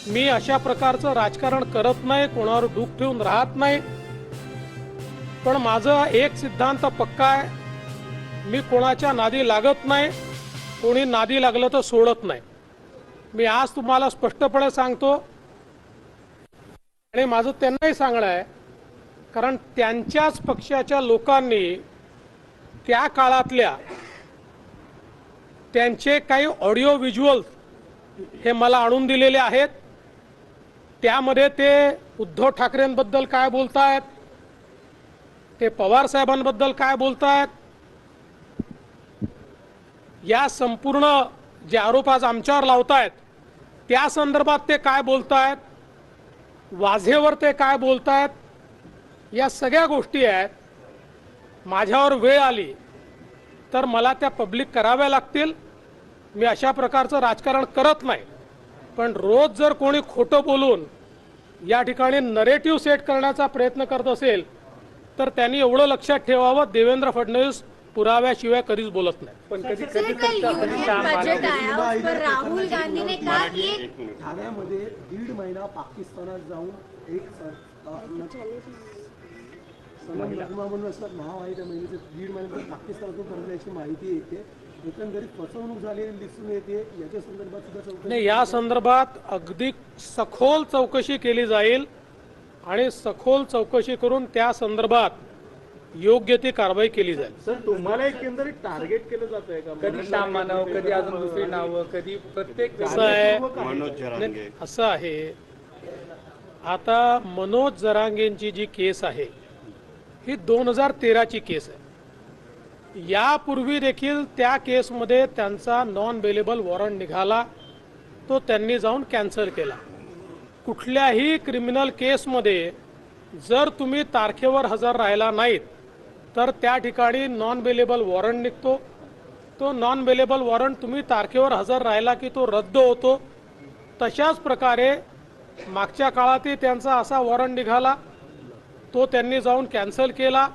मी अशा प्रकारचं राजकारण करत नाही, कोणावर डूक ठेवून राहत नाही. पण माझा एक सिद्धांत पक्का आहे, मी कोणाच्या नादी लागत नाही, कोणी नादी लागलं तर सोडत नाही. मी आज तुम्हाला स्पष्टपणे सांगतो आणि माझं त्यांनाही सांगणं आहे, कारण त्यांच्याच पक्षाच्या लोकांनी त्या काळातल्या त्यांचे काही ऑडिओ व्हिज्युअल्स हे मला आणून दिलेले आहेत. त्यामध्ये ते उद्धव ठाकरेंबद्दल काय बोलतायत, ते पवार साहेबांबद्दल काय बोलतायत, या संपूर्ण जे आरोप आज आमच्यावर लावतायत त्या संदर्भात ते काय बोलतायत, वाझेवर ते काय बोलतायत, या सगळ्या गोष्टी आहेत. माझ्यावर वेळ आली तर मला त्या पब्लिक कराव्या लागतील. मी अशा प्रकारचं राजकारण करत नाही. पण रोज जर कोणी खोटं बोलून या ठिकाणी नरेटिव्ह सेट करण्याचा प्रयत्न करत असेल तर त्यांनी एवढं लक्षात ठेवावं, देवेंद्र फडणवीस पुराव्याशिवाय कधीच बोलत नाही. पण कधी कधी बजट आया उस पर राहुल गांधी ने कहा कि ठाण्यामध्ये 1.5 महिना पाकिस्तानात जाऊन एक नगमा म्हणून असतात नाव आहे त्या महिलेचं, 1.5 महिन्यात पाकिस्तानातून परतल्याची माहिती येते. एकंदरीत फसवणूक झालेली दिसून येते. याच्या संदर्भात सुद्धा चौकशी नाही, या संदर्भात अगदी सखोल चौकशी केली जाईल आणि सखोल चौकशी करून त्या संदर्भात योग्य ती कारवाई केली जाईल. सर, तुम्हाला एकंदरीत टार्गेट केलं जातंय का? कधी श्याम मानव, कधी अजून दुसरी नावं, कधी प्रत्येक असं आहे, असं आहे. आता मनोज जरांगेंची जी केस आहे ही 2013ची केस आहे. यापूर्वी देखील त्या केसमध्ये त्यांचा नॉन बेलेबल वॉरंट निघाला, तो त्यांनी जाऊन कॅन्सल केला. कुठल्याही क्रिमिनल केसमध्ये जर तुम्ही तारखेवर हजर राहिला नाहीत तर त्या ठिकाणी नॉन बेलेबल वॉरंट निघतो. तो नॉन बेलेबल वॉरंट तुम्ही तारखेवर हजर राहिला की तो रद्द होतो. तशाच प्रकारे मागच्या काळातही त्यांचा असा वॉरंट निघाला, तो त्यांनी जाऊन कॅन्सल केला.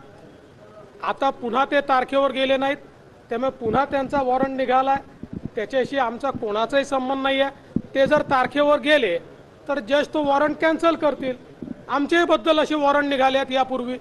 आता पुन्हा ते तारखेवर गेले नाहीत, त्यामुळे पुन्हा त्यांचा वॉरंट निघाला. त्याच्याशी आमचा कोणाचाही संबंध नाही आहे. ते जर तारखेवर गेले तर जज तो वॉरंट कॅन्सल करतील. आमच्याही बद्दल असे वॉरंट निघाले आहेत यापूर्वी.